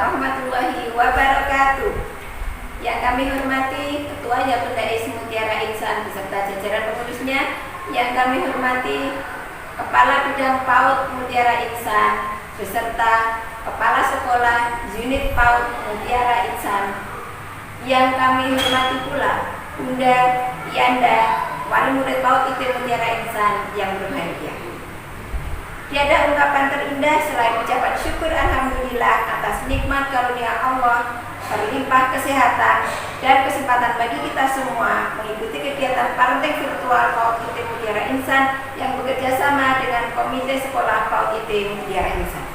warahmatullahi wabarakatuh. Yang kami hormati Ketua Bunda Is Mutiara Insan beserta jajaran pengurusnya. Yang kami hormati Kepala Bidang PAUD Mutiara Insan beserta Kepala Sekolah Unit PAUD Mutiara Insan. Yang kami hormati pula Bunda Yanda, Wali Murid PAUD IT Mutiara Insan yang berbahagia. Tiada ungkapan terindah selain ucapan syukur alhamdulillah atas nikmat karunia Allah, berlimpah kesehatan dan kesempatan bagi kita semua mengikuti kegiatan parenting virtual PAUD IT Mutiara Insan yang bekerja sama dengan Komite Sekolah PAUD IT Mutiara Insan.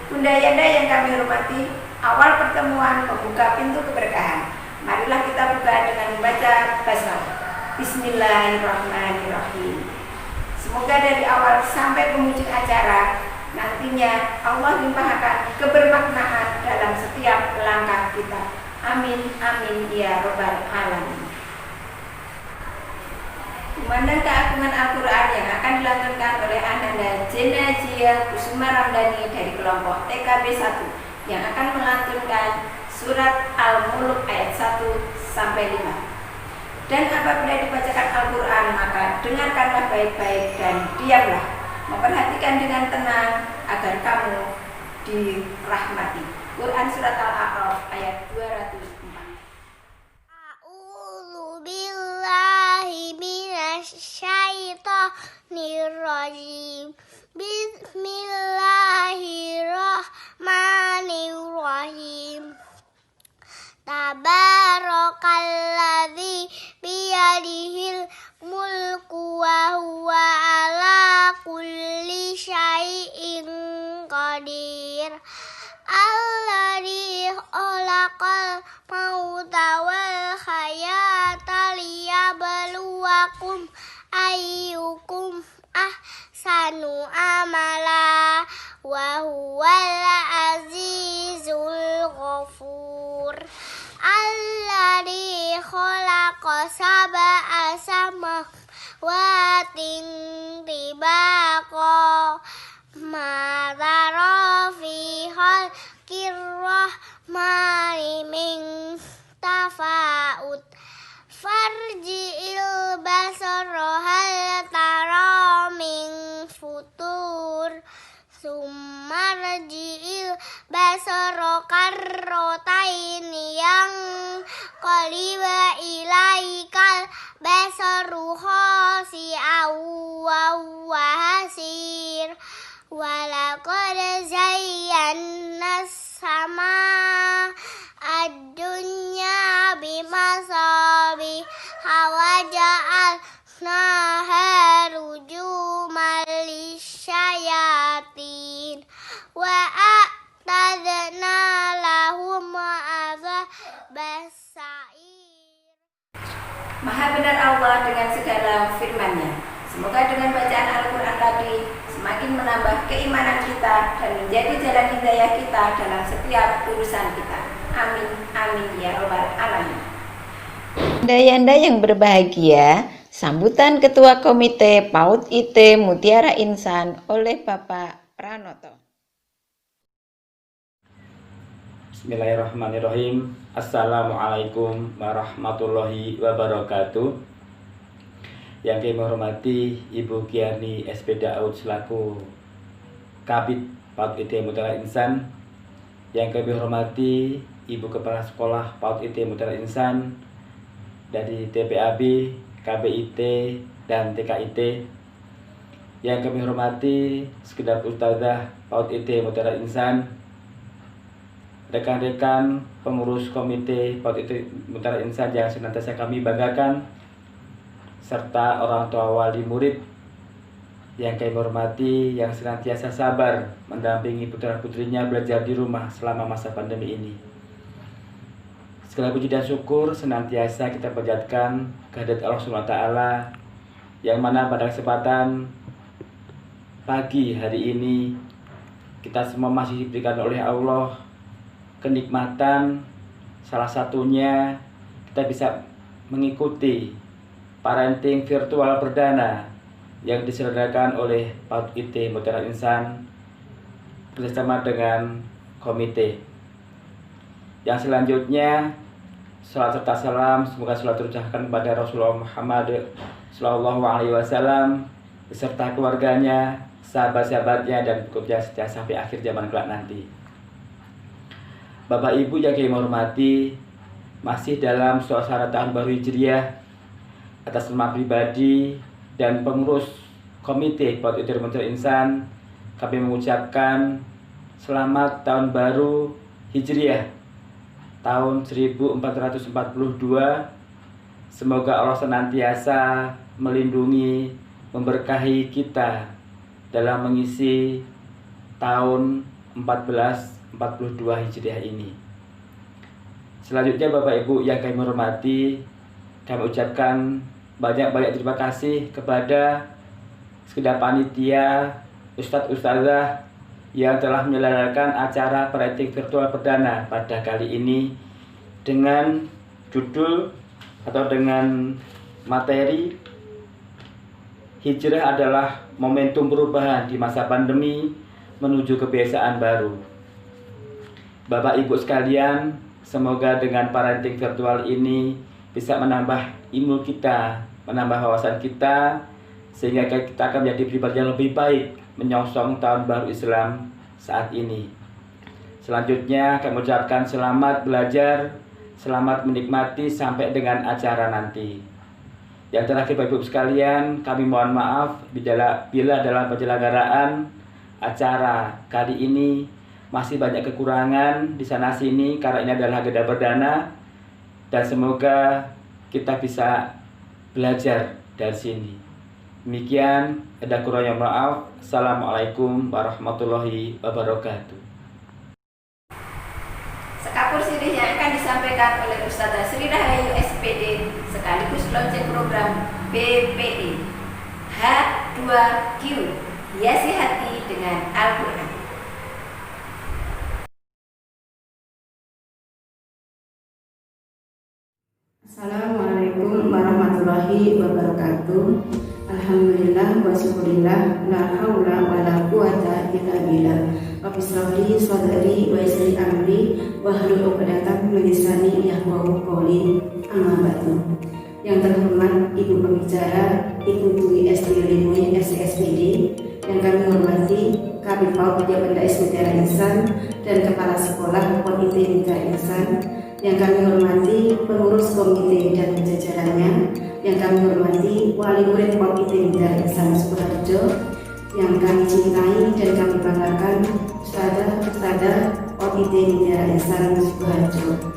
Bunda Yanda yang kami hormati, awal pertemuan membuka pintu keberkahan. Marilah kita buka dengan membaca basmalah. Bismillahirrahmanirrahim. Semoga dari awal sampai penghujung acara nantinya Allah limpahkan kebermaknaan dalam setiap langkah kita. Amin, amin ya robbal alamin. Kumandang keagungan Al-Quran yang akan dilantunkan oleh Ananda Jenajia Kusuma Ramdhani dari kelompok TKB 1 yang akan melantunkan surat Al-Mulk ayat 1 sampai 5. Dan apabila dibacakan Al-Quran maka dengarkanlah baik-baik dan diamlah, memperhatikan dengan tenang agar kamu dirahmati. Quran surat Al-A'raf ayat 204. A'udzu billahi minasyaitonir rajim. Bismillahirrahmanirrahim. Tabarakalladzi biyadihil mulku wa huwa ala kulli syai'in qadir. Alladzi khalaqal mauta wal hayata liyabluwakum ayyukum ahsanu amala wa huwal azizul ghafur. Alladzi khalaqa sab'a samawati tibaqa ma tara fi khalqir rahmani min tafa'ut farji'il basara hal tara min futur summa rji'il basara karrotaini yang qaliba ilaikal basaru khasi'aw wa huwa hasir walaqad zayyana as-samaa ad-dunya bimasabi hawaja'alnaha rujuman lisyayatin wa a'tadna lahum azabas sa'ir. Maha benar Allah dengan segala firman-Nya. Semoga dengan bacaan Al-Quran tadi semakin menambah keimanan kita dan menjadi jalan hidayah kita dalam setiap urusan kita. Amin, amin ya robbal alamin. Bunda Yanda yang berbahagia, sambutan Ketua Komite PAUD IT Mutiara Insan oleh Bapak Pranoto. Bismillahirrahmanirrahim. Assalamualaikum warahmatullahi wabarakatuh. Yang kami hormati Ibu Giani SPD Aud selaku Kabid PAUD IT Mutiara Insan. Yang kami hormati Ibu Kepala Sekolah PAUD IT Mutiara Insan dari TPAB, KBIT, dan TKIT. Yang kami hormati segenap Ustadzah PAUD IT Mutiara Insan, rekan-rekan pengurus komite PAUD IT Mutiara Insan yang senantiasa kami banggakan, serta orang tua wali murid yang kami hormati yang senantiasa sabar mendampingi putra-putrinya belajar di rumah selama masa pandemi ini. Segala puji dan syukur senantiasa kita panjatkan kehadirat Allah SWT, yang mana pada kesempatan pagi hari ini kita semua masih diberikan oleh Allah kenikmatan, salah satunya kita bisa mengikuti parenting virtual perdana yang diselenggarakan oleh PAUD IT Mutiara Insan bersama dengan komite. Yang selanjutnya, salat serta salam semoga selalu terucapkan kepada Rasulullah Muhammad SAW beserta keluarganya, sahabat-sahabatnya, dan pengikutnya setia sampai akhir zaman kelak nanti. Bapak Ibu yang kami hormati, masih dalam suasana tahun baru Hijriah, atas nama pribadi dan pengurus Komite PAUD ITE Muntiara Insan, kami mengucapkan selamat tahun baru Hijriah tahun 1442. Semoga Allah senantiasa melindungi, memberkahi kita dalam mengisi tahun 1442 Hijriah ini. Selanjutnya Bapak Ibu yang kami hormati, kami ucapkan banyak-banyak terima kasih kepada segenap panitia, ustadz-ustadzah yang telah menyelenggarakan acara parenting virtual perdana pada kali ini dengan judul atau dengan materi Hijrah adalah momentum perubahan di masa pandemi menuju kebiasaan baru. Bapak Ibu sekalian, semoga dengan parenting virtual ini bisa menambah ilmu kita, menambah wawasan kita, sehingga kita akan menjadi pribadi yang lebih baik menyongsong tahun baru Islam saat ini. Selanjutnya kami ucapkan selamat belajar, selamat menikmati sampai dengan acara nanti. Yang terakhir Bapak Ibu sekalian, kami mohon maaf bila dalam penyelenggaraan acara kali ini masih banyak kekurangan di sana sini karena ini adalah agenda perdana, dan semoga kita bisa belajar dari sini. Demikian, ada kurangnya maaf. Assalamualaikum warahmatullahi wabarakatuh. Sekapur sirih yang akan disampaikan oleh Ustazah Sri Rahayu SPD sekaligus lonceng program BPI H2Q, hiasi hati dengan Al-Quran. Assalamualaikum warahmatullahi wabarakatuh. Alhamdulillah wa syukurillah, la haula wa la quwata illa billah. Rabbi shrahli sadri wa yassir amri wahlul 'uqdatam min lisani yafqahu qawli. Amma ba'du. Yang terhormat Ibu Pembicara, Ibu Dwi SD Limui SSPD, yang kami hormati Kabid PAUD Bunda Muntiara Insan dan Kepala Sekolah PAUD ITE Muntiara Insan, yang kami hormati pengurus komite dan jajarannya, yang kami hormati wali murid PAUD ITE Muntiara Insan Sukoharjo, yang kami cintai dan kami banggakan ustadzah PAUD ITE Muntiara Insan Sukoharjo.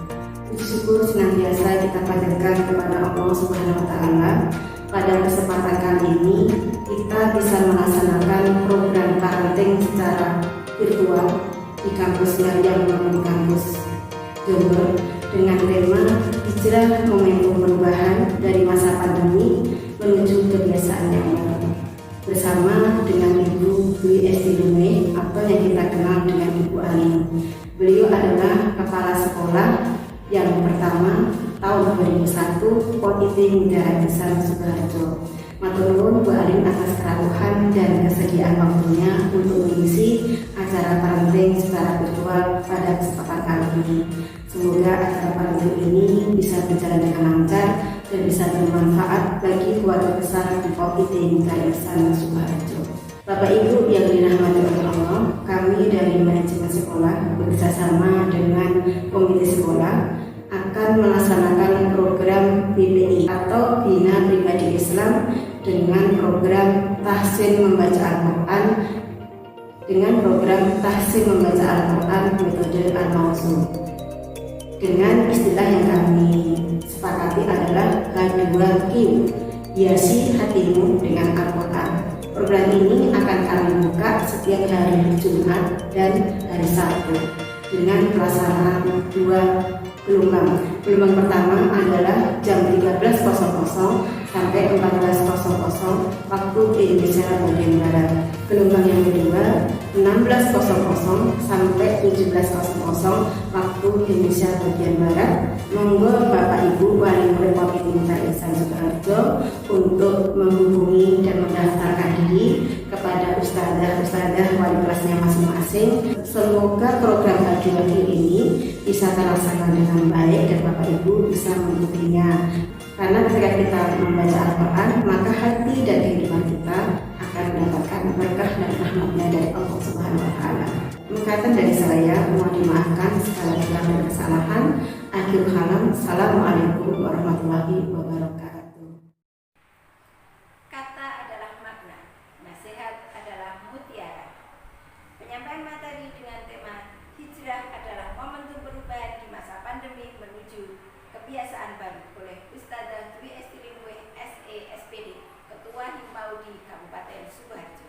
Puji syukur senantiasa kita panjatkan kepada Allah Subhanahu wa Ta'ala. Pada kesempatan kali ini kita bisa melaksanakan program parenting secara virtual di kampus yang membangun kampus Jember dengan tema Hijrah Momentum Perubahan dari Masa Pandemi Menuju Kebiasaan yang Baru, bersama dengan Ibu Dwi SD Lume atau yang kita kenal dengan Ibu Alim. Beliau adalah kepala sekolah yang pertama tahun 2001 PAUD ITE Muntiara Insan Sukoharjo. Matur nuwun Bu Alim atas kerapuhan dan kesediaan waktunya untuk mengisi acara parenting secara virtual pada kesempatan kali ini. Semoga acara parenting ini bisa berjalan dengan lancar dan bisa bermanfaat bagi keluarga besar di PAUD ITE Muntiara Insan Sukoharjo. Bapak Ibu yang dirahmati Allah, kami dari manajemen sekolah bekerjasama dengan komite sekolah akan melaksanakan program BPI atau Bina Pribadi Islam dengan program tahsin membaca Al-Quran metode Al-Mawzu. Dengan istilah yang kami sepakati adalah H2Q, hiasi hatimu dengan Al-Quran. Program ini akan kami buka setiap hari Jumat dan hari Sabtu dengan pelaksanaan 2 gelombang. Gelombang pertama adalah jam 13.00 sampai 14.00 waktu Indonesia bagian Barat. Gelombang yang kedua 16.00 sampai 17.00 waktu Indonesia bagian Barat. Monggo Bapak Ibu wali murid PAUD ITE Muntiara Insan Sukoharjo untuk menghubungi dan mendaftarkan diri kepada ustadzah wali kelasnya masing-masing. Semoga program H2Q ini bisa bisa terlaksana dengan baik dan Bapak Ibu bisa mengikutinya. Karena ketika kita membaca Al-Quran, maka hati dan kehidupan kita akan mendapatkan berkah dan rahmatnya dari Allah Subhanahu wa Ta'ala. Mengatakan dari saya, mohon dimaafkan segala kesalahan dan kesalahan. Akhirul kalam, assalamualaikum warahmatullahi wabarakatuh. Kata adalah makna, nasihat adalah mutiara. Penyampaian materi dengan tema hijrah adalah momentum perubahan di masa pandemi menuju kebiasaan baru oleh Ustadzah Dwi Estilimwe SE SPD, Ketua Himaudi Kabupaten Sukoharjo.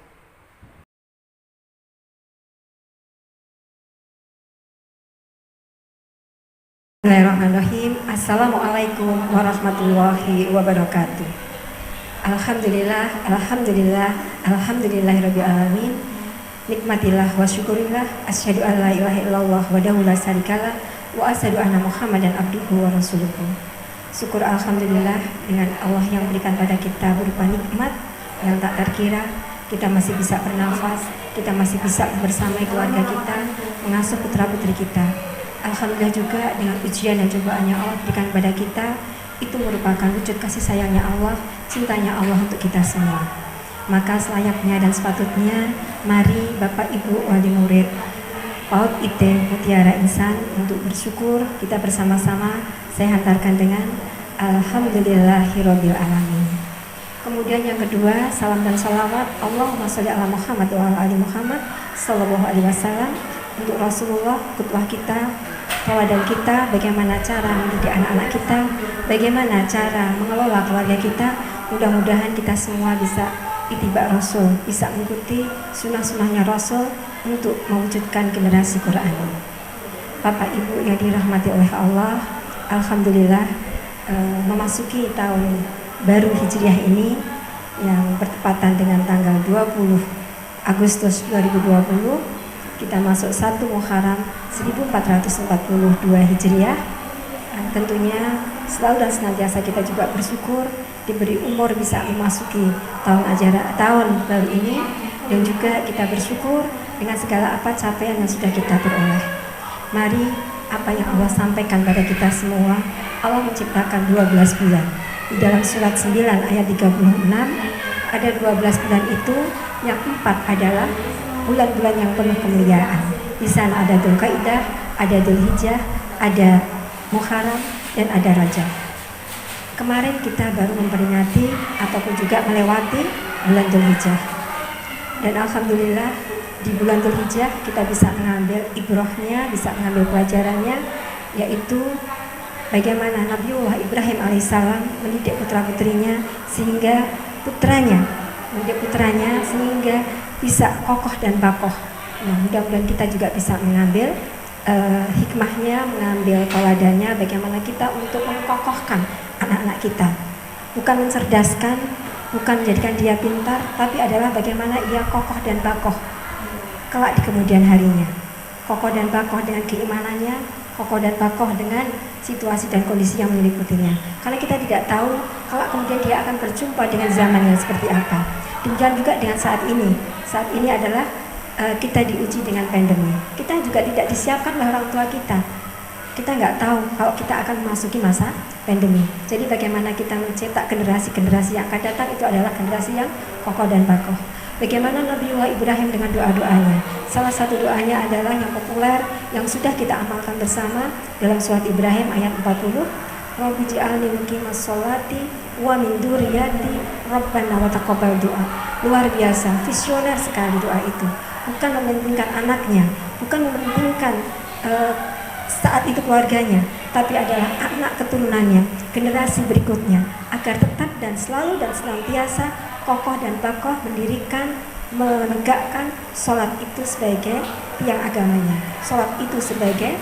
Bismillahirrahmanirrahim. Assalamualaikum warahmatullahi wabarakatuh. Alhamdulillah, alhamdulillah, alhamdulillahirabbil alamin. Nikmatillah wa syukurillah. Asyhadu an la ilaha illallah wahdahu la syarikalah wa asyhadu anna Muhammadan abduhu wa rasuluhu. Syukur alhamdulillah dengan Allah yang berikan pada kita berupa nikmat yang tak terkira. Kita masih bisa bernafas, kita masih bisa bersama keluarga kita, mengasuh putra-putri kita. Alhamdulillah juga dengan ujian dan cobaan yang Allah berikan kepada kita, itu merupakan wujud kasih sayangnya Allah, cintanya Allah untuk kita semua. Maka selayaknya dan sepatutnya, mari Bapak Ibu wali murid PAUD IT Mutiara Insan untuk bersyukur kita bersama-sama. Saya hantarkan dengan Alhamdulillahirabbil alamin. Kemudian yang kedua, salam dan salawat Allahumma sholli ala Muhammad wa ala ali Muhammad sallallahu alaihi wasallam untuk Rasulullah, qudwah kita, teladan kita, bagaimana cara mendidik anak-anak kita, bagaimana cara mengelola keluarga kita. Mudah-mudahan kita semua bisa ittiba Rasul, bisa mengikuti sunnah-sunnahnya Rasul untuk mewujudkan generasi Quran. Bapak Ibu yang dirahmati oleh Allah, alhamdulillah memasuki tahun baru Hijriah ini yang bertepatan dengan tanggal 20 Agustus 2020. Kita masuk 1 Muharram 1442 Hijriah. Tentunya selalu dan senantiasa kita juga bersyukur diberi umur bisa memasuki tahun baru ini, dan juga kita bersyukur dengan segala apa capaian yang sudah kita peroleh. Mari apa yang Allah sampaikan pada kita semua. Allah menciptakan 12 bulan. Di dalam surat 9 ayat 36 ada 12 bulan itu, yang 4 adalah bulan-bulan yang penuh kemuliaan. Di sana ada Dzulqa'dah, ada Dzulhijjah, ada Muharram, dan ada Rajab. Kemarin kita baru memperingati ataupun juga melewati bulan Dzulhijjah. Dan alhamdulillah di bulan Dzulhijjah kita bisa mengambil ibrahnya, bisa mengambil pelajarannya, yaitu bagaimana Nabiullah Ibrahim alaihissalam mendidik putra-putrinya sehingga sehingga bisa kokoh dan bakoh. Nah, mudah-mudahan kita juga bisa mengambil hikmahnya, mengambil teladannya, bagaimana kita untuk mengkokohkan anak-anak kita. Bukan mencerdaskan, bukan menjadikan dia pintar, tapi adalah bagaimana ia kokoh dan bakoh kelak di kemudian harinya. Kokoh dan bakoh dengan keimanannya, kokoh dan bakoh dengan situasi dan kondisi yang meliputinya. Karena kita tidak tahu kalau kemudian dia akan berjumpa dengan zaman yang seperti apa. Demikian juga dengan saat ini. Saat ini adalah kita diuji dengan pandemi. Kita juga tidak disiapkan oleh orang tua kita. Kita nggak tahu kalau kita akan memasuki masa pandemi. Jadi bagaimana kita mencetak generasi-generasi yang akan datang, itu adalah generasi yang kokoh dan bakoh. Bagaimana Nabiullah Ibrahim dengan doa-doanya. Salah satu doanya adalah yang populer, yang sudah kita amalkan bersama dalam surat Ibrahim ayat 40. Rabbi ja'alni muqimas sholati wa min dzurriyyati rabbana wa taqabbal doa. Luar biasa, visioner sekali doa itu. Bukan mementingkan anaknya, bukan mementingkan saat itu keluarganya, tapi adalah anak keturunannya, generasi berikutnya, agar tetap dan selalu dan senantiasa kokoh dan bakoh mendirikan, menegakkan sholat itu sebagai tiang agamanya, sholat itu sebagai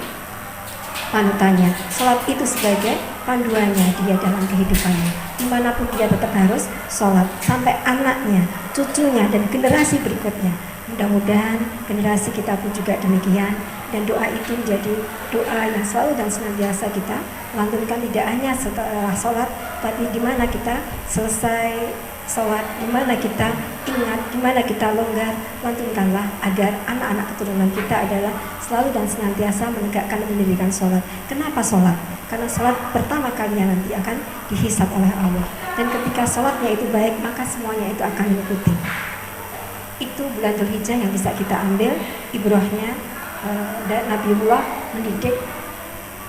panutannya, sholat itu sebagai panduannya dia dalam kehidupannya. Dimanapun dia tetap harus sholat, sampai anaknya, cucunya, dan generasi berikutnya. Mudah-mudahan generasi kita pun juga demikian, dan doa itu menjadi doa yang selalu dan senantiasa kita lantunkan, tidak hanya setelah sholat, tapi gimana kita selesai sholat, di mana kita ingat, di mana kita longgar, lantunkanlah agar anak-anak keturunan kita adalah selalu dan senantiasa menegakkan dan mendirikan sholat. Kenapa sholat? Karena sholat pertama kalinya nanti akan dihisab oleh Allah. Dan ketika sholatnya itu baik, maka semuanya itu akan mengikuti. Itu bulan Dzulhijjah yang bisa kita ambil ibrahnya, dan Nabiullah mendidik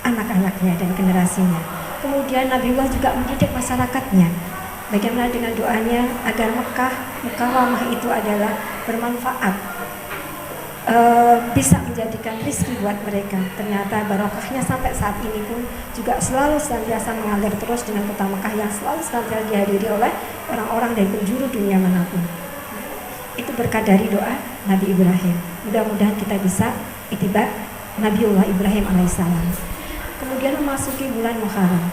anak-anaknya dan generasinya. Kemudian Nabiullah juga mendidik masyarakatnya. Bagaimana dengan doanya agar Mekah, Mukarramah itu adalah bermanfaat, bisa menjadikan rezeki buat mereka. Ternyata barokahnya sampai saat ini pun juga selalu senantiasa mengalir terus dengan kota Mekah yang selalu senantiasa dihadiri oleh orang-orang dari penjuru dunia manapun. Itu berkat dari doa Nabi Ibrahim. Mudah-mudahan kita bisa ittiba Nabiullah Ibrahim alaihissalam. Kemudian memasuki bulan Muharram.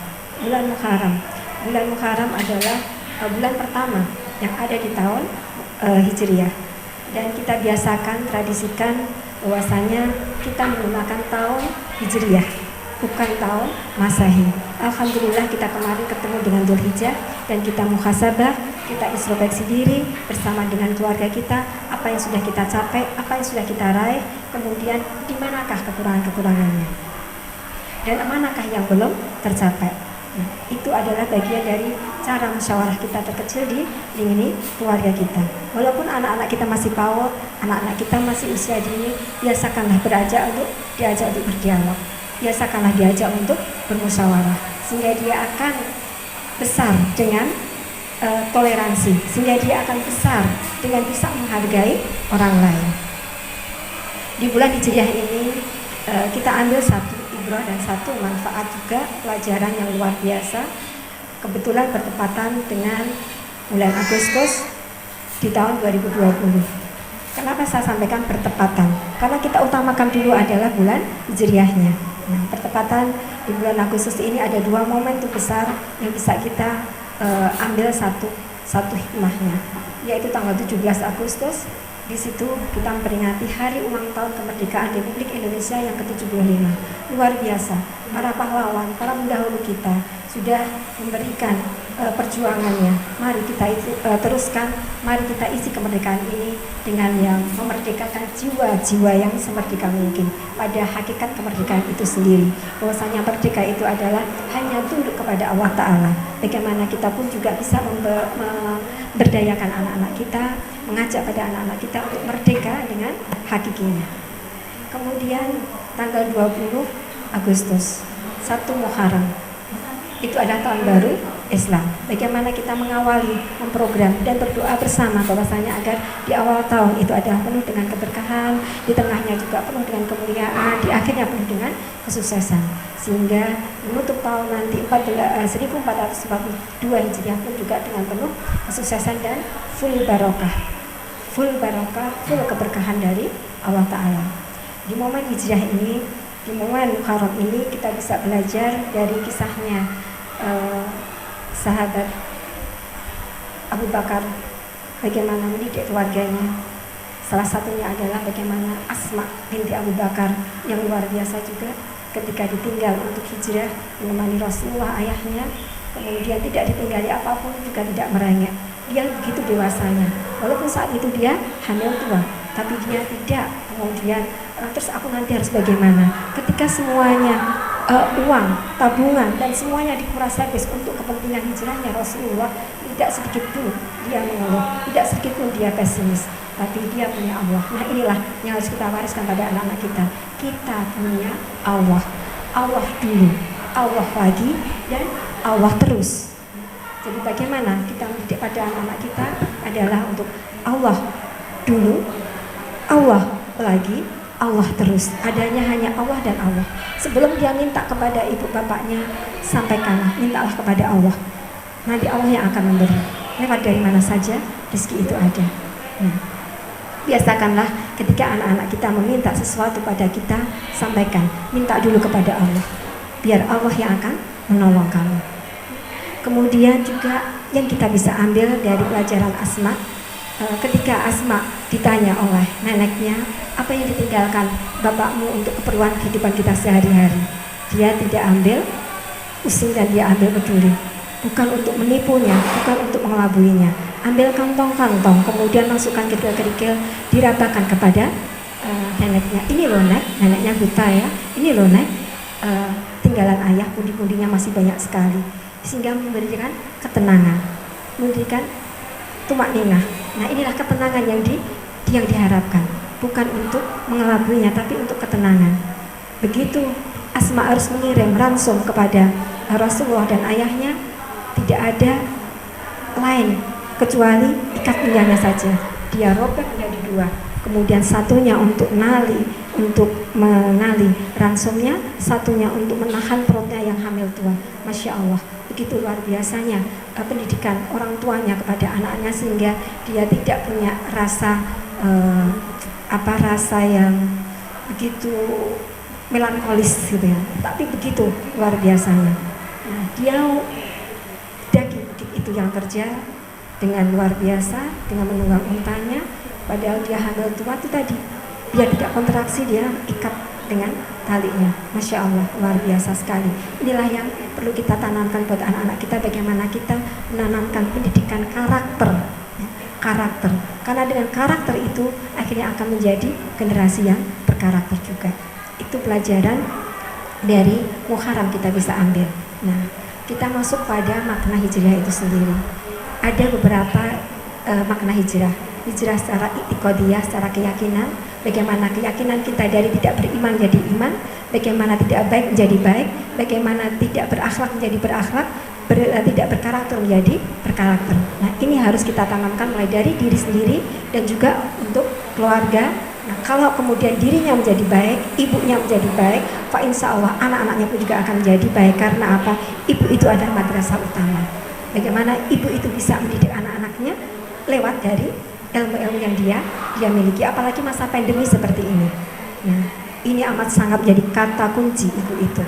Bulan Muharram adalah bulan pertama yang ada di tahun Hijriah. Dan kita biasakan, tradisikan bahwasanya kita menggunakan tahun Hijriah, bukan tahun Masehi. Alhamdulillah kita kemarin ketemu dengan Dzulhijjah dan kita muhasabah, kita introspeksi diri bersama dengan keluarga kita, apa yang sudah kita capai, apa yang sudah kita raih, kemudian di manakah kekurangan-kekurangannya dan manakah yang belum tercapai. Nah, itu adalah bagian dari cara musyawarah kita terkecil di ini keluarga kita. Walaupun anak-anak kita masih PAUD, anak-anak kita masih usia dini, biasakanlah diajak untuk berdialog, biasakanlah diajak untuk bermusyawarah, sehingga dia akan besar dengan toleransi, sehingga dia akan besar dengan bisa menghargai orang lain. Di bulan Hijriah ini kita ambil satu ibrah dan satu manfaat juga, pelajaran yang luar biasa. Kebetulan bertepatan dengan bulan Agustus di tahun 2020. Kenapa saya sampaikan bertepatan? Karena kita utamakan dulu adalah bulan Hijriahnya. Nah, bertepatan di bulan Agustus ini ada dua momentum besar yang bisa kita ambil satu hikmahnya, yaitu tanggal 17 Agustus. Di situ kita memperingati hari ulang tahun kemerdekaan Republik Indonesia yang ke-75. Luar biasa, para pahlawan, para pendahulu kita sudah memberikan perjuangannya. Mari kita teruskan, mari kita isi kemerdekaan ini dengan yang memerdekakan jiwa-jiwa yang semerdeka mungkin. Pada hakikat kemerdekaan itu sendiri, bahwasanya merdeka itu adalah hanya tunduk kepada Allah Ta'ala. Bagaimana kita pun juga bisa memberdayakan anak-anak kita, mengajak pada anak-anak kita untuk merdeka dengan hakikinya. Kemudian tanggal 20 Agustus, 1 Muharram, itu adalah tahun baru Islam. Bagaimana kita mengawali, memprogram dan berdoa bersama bahwasanya agar di awal tahun itu adalah penuh dengan keberkahan, di tengahnya juga penuh dengan kemuliaan, di akhirnya penuh dengan kesuksesan. Sehingga menutup tahun nanti 1442 Hijriah pun juga dengan penuh kesuksesan dan full barokah, full keberkahan dari Allah Ta'ala. Di momen Hijriah ini, di momen Muharram ini, kita bisa belajar dari kisahnya sahabat Abu Bakar, bagaimana mendidik keluarganya. Salah satunya adalah bagaimana Asma binti Abu Bakar yang luar biasa juga, ketika ditinggal untuk hijrah menemani Rasulullah ayahnya, kemudian tidak ditinggali apapun juga tidak merengek. Dia begitu dewasanya, walaupun saat itu dia hamil tua, tapi dia tidak kemudian terus aku nanti harus bagaimana, ketika semuanya uang, tabungan dan semuanya dikuras habis untuk kepentingan hijrahnya Rasulullah, tidak sedikit pun dia mengeluh, tidak sedikit pun dia pesimis, tapi dia punya Allah. Nah, inilah yang harus kita wariskan pada anak-anak kita. Kita punya Allah, Allah dulu, Allah lagi, dan Allah terus. Jadi bagaimana kita mendidik pada anak-anak kita adalah untuk Allah dulu, Allah lagi, Allah terus. Adanya hanya Allah dan Allah. Sebelum dia minta kepada ibu bapaknya, sampaikanlah, mintalah kepada Allah. Nanti Allah yang akan memberi. Lewat dari mana saja rezeki itu ada. Nah, biasakanlah ketika anak-anak kita meminta sesuatu pada kita, sampaikan, minta dulu kepada Allah, biar Allah yang akan menolong kamu. Kemudian juga yang kita bisa ambil dari pelajaran Asma, ketika Asma ditanya oleh neneknya, apa yang ditinggalkan bapakmu untuk keperluan kehidupan kita sehari-hari, dia tidak ambil pusing dan dia ambil peduli, bukan untuk menipunya, bukan untuk mengelabuinya, ambil kantong-kantong, kemudian masukkan kerikil-kerikil, dirabakan kepada neneknya. Ini loh nek, neneknya buta ya. Ini loh nek, tinggalan ayah, pundi-pundinya masih banyak sekali, sehingga memberikan ketenangan, memberikan tumak ninah. Nah inilah ketenangan yang diharapkan, bukan untuk mengelabuinya, tapi untuk ketenangan. Begitu Asma harus mengirim ransum kepada Rasulullah dan ayahnya, tidak ada lain kecuali ikat pinggangnya saja. Dia robek menjadi dua, kemudian satunya untuk menali ransumnya, satunya untuk menahan perutnya yang hamil tua. Masya Allah, begitu luar biasanya pendidikan orang tuanya kepada anaknya, sehingga dia tidak punya rasa rasa yang begitu melankolis gitu ya, tapi begitu luar biasanya. Nah, dia daging itu yang kerja dengan luar biasa, dengan menunggang untanya, padahal dia hamil tua itu tadi, dia tidak kontraksi, dia ikat dengan talinya. Masya Allah, luar biasa sekali. Inilah yang perlu kita tanamkan buat anak-anak kita, bagaimana kita menanamkan pendidikan karakter, karakter, karena dengan karakter itu akhirnya akan menjadi generasi yang berkarakter juga. Itu pelajaran dari Muharram kita bisa ambil. Nah, kita masuk pada makna hijrah itu sendiri. Ada beberapa makna hijrah secara i'tiqadiyah, secara keyakinan, bagaimana keyakinan kita dari tidak beriman jadi iman, bagaimana tidak baik menjadi baik, bagaimana tidak berakhlak menjadi berakhlak, tidak berkarakter menjadi berkarakter. Nah, ini harus kita tanamkan mulai dari diri sendiri dan juga untuk keluarga. Nah, kalau kemudian dirinya menjadi baik, ibunya menjadi baik, fa insya Allah anak-anaknya pun juga akan menjadi baik. Karena apa? Ibu itu adalah madrasah utama. Bagaimana ibu itu bisa mendidik anak-anaknya lewat dari ilmu-ilmu yang dia miliki, apalagi masa pandemi seperti ini. Nah, ini amat sangat menjadi kata kunci ibu itu.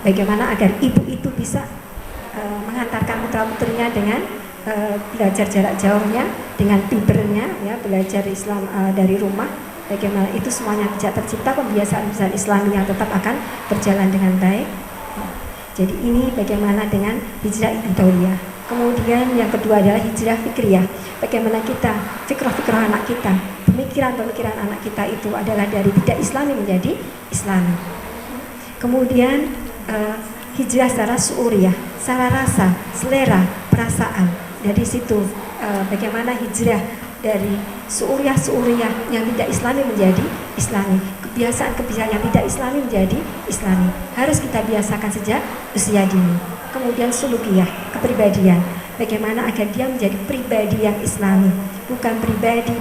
Bagaimana agar ibu itu bisa menghantarkan putra-putrinya dengan belajar jarak jauhnya, dengan fibernya, ya, belajar Islam dari rumah. Bagaimana itu semuanya bisa tercipta, pembiasaan Islami yang tetap akan berjalan dengan baik. Jadi ini bagaimana dengan hijrah ibtidawiyah. Kemudian yang kedua adalah hijrah fikriyah. Bagaimana kita fikrah anak kita, pemikiran anak kita itu adalah dari tidak Islami menjadi Islami. Kemudian hijrah secara su'uriyah, secara rasa, selera, perasaan. Dari situ bagaimana hijrah dari su'uriyah yang tidak Islami menjadi Islami, kebiasaan yang tidak Islami menjadi Islami, harus kita biasakan sejak usia dini. Kemudian sulukiyah, kepribadian, bagaimana agar dia menjadi pribadi yang Islami, bukan pribadi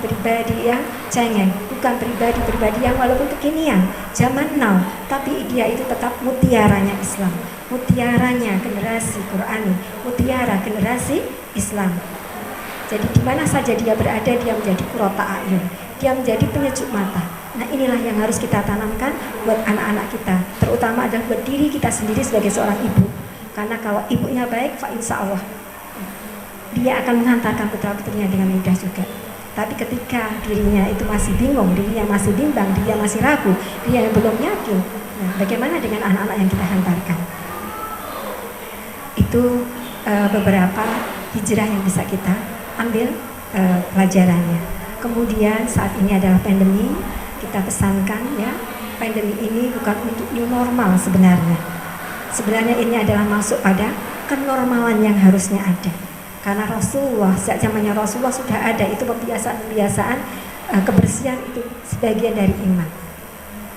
yang cengeng, bukan pribadi yang walaupun kekinian zaman now, tapi dia itu tetap mutiaranya Islam, mutiaranya generasi Qurani, mutiara generasi Islam. Jadi di mana saja dia berada, dia menjadi qurrata a'yun, dia menjadi penyejuk mata. Nah, inilah yang harus kita tanamkan buat anak-anak kita, terutama adalah buat diri kita sendiri sebagai seorang ibu. Karena kalau ibunya baik, fa insya Allah dia akan menghantarkan putra-putrinya dengan mudah juga. Tapi ketika dirinya itu masih bingung, dirinya masih bimbang, dia masih ragu, dia yang belum yakin, nah, bagaimana dengan anak-anak yang kita hantarkan? Itu beberapa hijrah yang bisa kita ambil pelajarannya. Kemudian saat ini adalah pandemi, kita pesankan ya, pandemi ini bukan untuk new normal sebenarnya. Sebenarnya ini adalah masuk pada kenormalan yang harusnya ada. Karena Rasulullah, sejak zamannya Rasulullah sudah ada itu pembiasaan-pembiasaan kebersihan itu sebagian dari iman.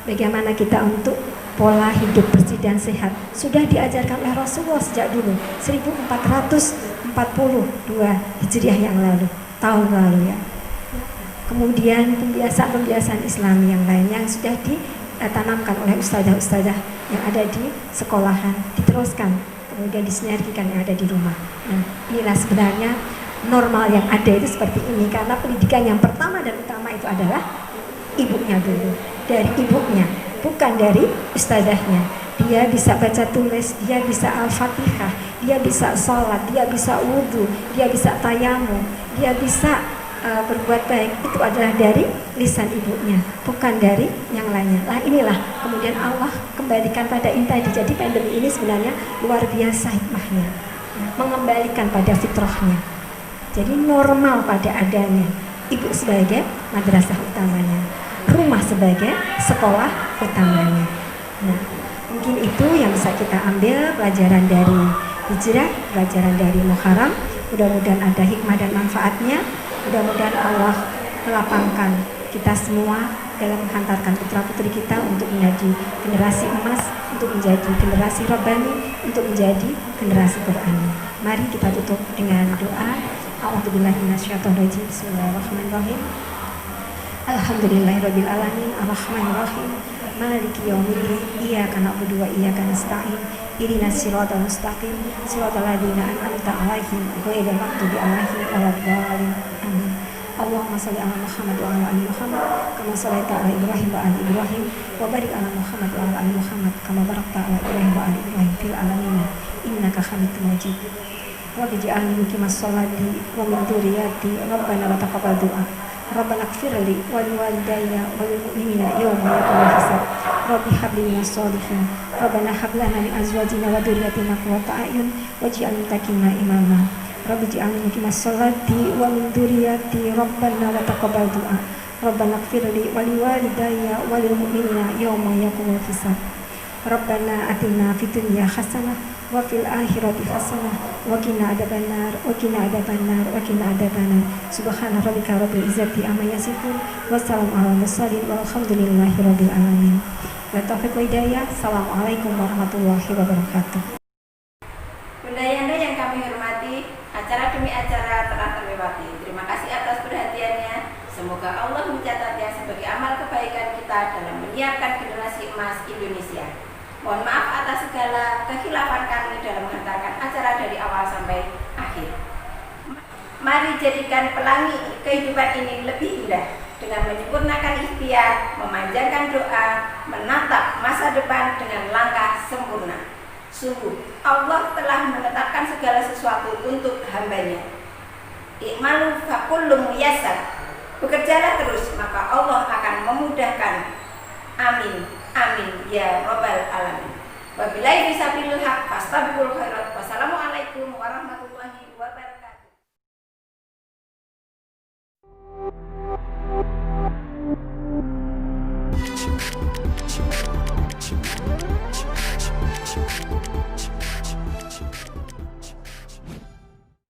Bagaimana kita untuk pola hidup bersih dan sehat sudah diajarkan oleh Rasulullah sejak dulu 1442 Hijriah yang lalu, tahun lalu ya. Kemudian pembiasaan-pembiasaan Islam yang lain yang sudah ditanamkan oleh ustazah-ustazah yang ada di sekolahan, diteruskan, kemudian disinergikan yang ada di rumah. Nah, inilah sebenarnya normal yang ada itu seperti ini, karena pendidikan yang pertama dan utama itu adalah ibunya dulu, dari ibunya, bukan dari ustazahnya. Dia bisa baca tulis, dia bisa Al-Fatihah, dia bisa sholat, dia bisa wudhu, dia bisa tayamum, dia bisa berbuat baik. Itu adalah dari lisan ibunya, bukan dari yang lainnya. Nah, inilah kemudian Allah kembalikan pada intai. Jadi pandemi ini sebenarnya luar biasa hikmahnya, mengembalikan pada fitrahnya. Jadi normal pada adanya. Ibu sebagai madrasah utamanya, rumah sebagai sekolah utamanya. Nah, mungkin itu yang bisa kita ambil pelajaran dari hijrah, pelajaran dari Muharram. Mudah-mudahan ada hikmah dan manfaatnya. Mudah-mudahan Allah melapangkan kita semua dalam menghantarkan putra-putri kita untuk menjadi generasi emas, untuk menjadi generasi Rabbani, untuk menjadi generasi Qur'ani. Mari kita tutup dengan doa. A'udzubillahi minasyaitonirrajim. Bismillahirrahmanirrahim. Alhamdulillahirabbil alamin, arrahmanirrahim, maliki yaumiddin, iyyaka na'budu wa iyyaka nasta'in, ihdinas siratal mustaqim, siratal ladzina an'amta 'alaihim ghairil maghdubi 'alaihim waladdallin. Amin. Allahumma shalli ala Muhammad wa ala ali Muhammad kama shallaita ala Ibrahim wa ali Ibrahim wa barik ala Muhammad wa ala ali Muhammad kama barakta ala Ibrahim wa ali Ibrahim fil alamin innaka Hamidum Majid. Rabbi ij'alni muqimas sholati wa min dzurriyyati rabbana wa taqabbal du'a. Rabbana ighfirli wa liwalidayya wa lil mu'minina yawma yaqumul hisab. Rabbi habli minas sholihin. Rabbana hab lana min azwajina wa dzurriyyatina qurrata a'yun waj'alna lil muttaqina imama. Rabbi ij'alni muqimas sholati wa min dzurriyyati rabbana wa taqabbal du'a. Rabbana ighfirli wa liwalidayya wa lil mu'minina yawma yaqumul hisab. Rabbana atina fid dunya hasanah wa fil akhirati hasanah wa qina adzabannar wa qina adzabannar wa qina adzabannar. Subhana rabbika rabbil izzati amma yasifun wa salamun alal mursalin walhamdulillahi rabbil alamin. Wa taufiq wa hidayah. Assalamualaikum warahmatullahi wabarakatuh. Bunda Yanda yang kami hormati, acara demi acara telah terlewati. Terima kasih atas perhatiannya. Semoga Allah mencatatnya sebagai amal kebaikan kita dalam menyiapkan generasi emas Indonesia. Mohon maaf atas segala kekhilafan kami dalam mengantarkan acara dari awal sampai akhir. Mari jadikan pelangi kehidupan ini lebih indah dengan menyempurnakan ikhtiar, memanjangkan doa, menatap masa depan dengan langkah sempurna. Sungguh, Allah telah menetapkan segala sesuatu untuk hambanya. I'malu fakullum muyassar. Bekerjalah terus, maka Allah akan memudahkan. Amin, amin, ya Rabbal alamin. Wabillahi fisabilil haq, fastabiqul khairat. Wassalamualaikum warahmatullahi wabarakatuh.